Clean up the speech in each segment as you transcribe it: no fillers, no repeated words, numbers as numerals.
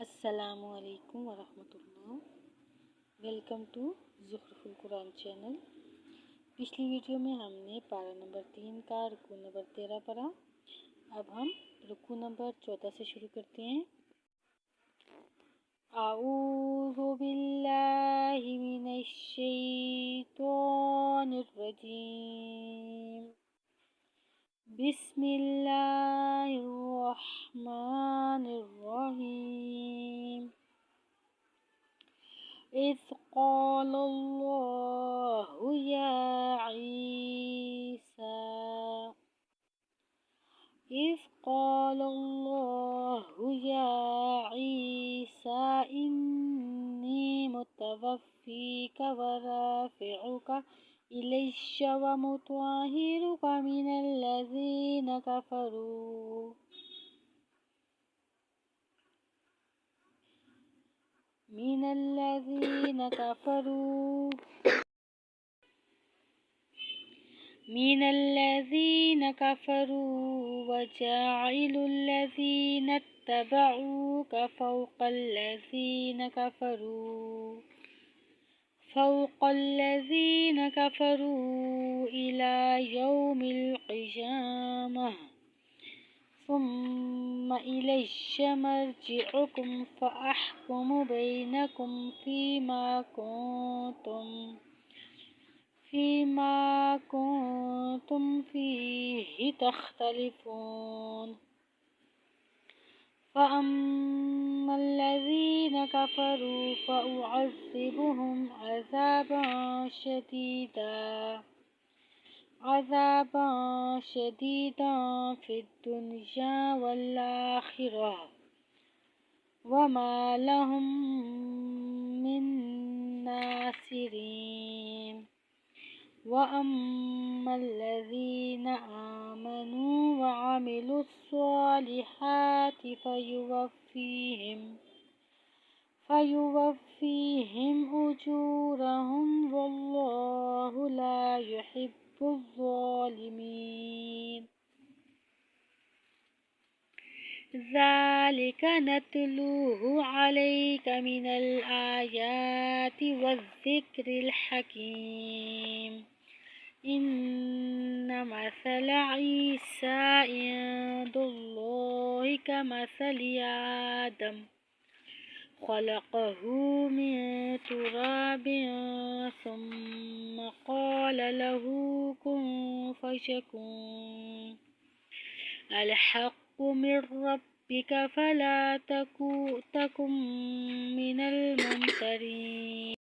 السلام علیکم ورحمۃ اللہ۔ ویلکم ٹو زخرف القرآن چینل۔ پچھلی ویڈیو میں ہم نے پارہ نمبر 3 کا رکوع نمبر 13 پڑھا۔ اب ہم رکوع نمبر 14 سے شروع کرتے ہیں۔ اعوذ باللہ من الشیطان الرجیم، بسم اللہ الرحمن الرحیم۔ اذ قال اللہ یا عیسیٰ انی متوفیک ورافعک الی ومطہرک من الذین کفروا وجاعل الذین اتبعوک فوق الذین کفروا الی یوم القیامہ ثم الی مرجعکم فاحکم بینکم فیما کنتم فیہ تختلفون۔ فأما الذین کفروا فأعذبهم عذابا شدیدا فی الدنیا والآخرہ وما لهم من ناصرین۔ وَأَمَّا الَّذِينَ آمَنُوا وَعَمِلُوا الصَّالِحَاتِ فَيُوَفِّيهِمْ أُجُورَهُمْ وَاللَّهُ لَا يُحِبُّ الظَّالِمِينَ۔ ذَلِكَ نَتْلُوهُ عَلَيْكَ مِنَ الْآيَاتِ وَالذِّكْرِ الْحَكِيمِ۔ إِنَّ مَثَلَ عِیسیٰ عِندَ اللہِ كَمَثَلِ آدَمَ خَلَقَهُ مِن تُرَابٍ ثُمَّ قَالَ لَهُ كُن فَيَكُونُ۔ الْحَقُّ مِن رَّبِّكَ فَلَا تَكُن مِّنَ الْمُمْتَرِينَ۔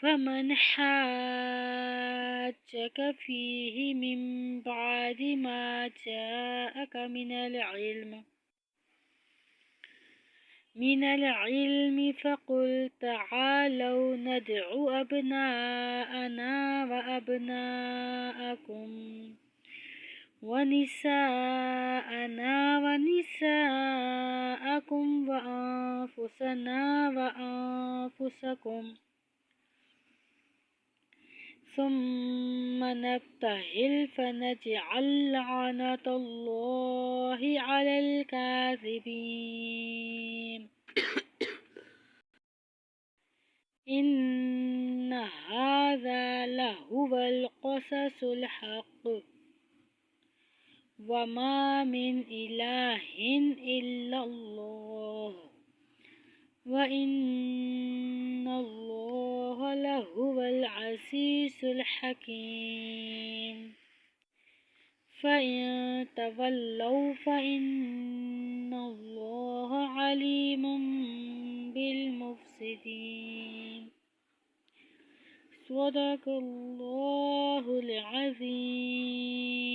فَمَنْ حَاجَّكَ فِيهِ مِن بَعْدِ مَا جَاءَكَ مِنَ الْعِلْمِ فَقُلْ تَعَالَوْا نَدْعُ أَبْنَاءَنَا وَأَبْنَاءَكُمْ وَنِسَاءَنَا وَنِسَاءَكُمْ وَأَنفُسَنَا وَأَنفُسَكُمْ ثُمَّ نَبْتَهِلْ فَنَجْعَلْ لَعْنَتَ اللَّهِ عَلَى الْكَاذِبِينَ۔ إِنَّ هَذَا لَهُوَ الْقَصَصُ الْحَقُّ وَمَا مِنْ إِلَٰهٍ إِلَّا اللَّهُ وَإِنَّ اللَّهَ لَهُوَ الْعَزِيزُ الْحَكِيمُ۔ فَإِن تَوَلَّوْا فَإِنَّ اللَّهَ عَلِيمٌ بِالْمُفْسِدِينَ۔ صدق اللہ العظیم۔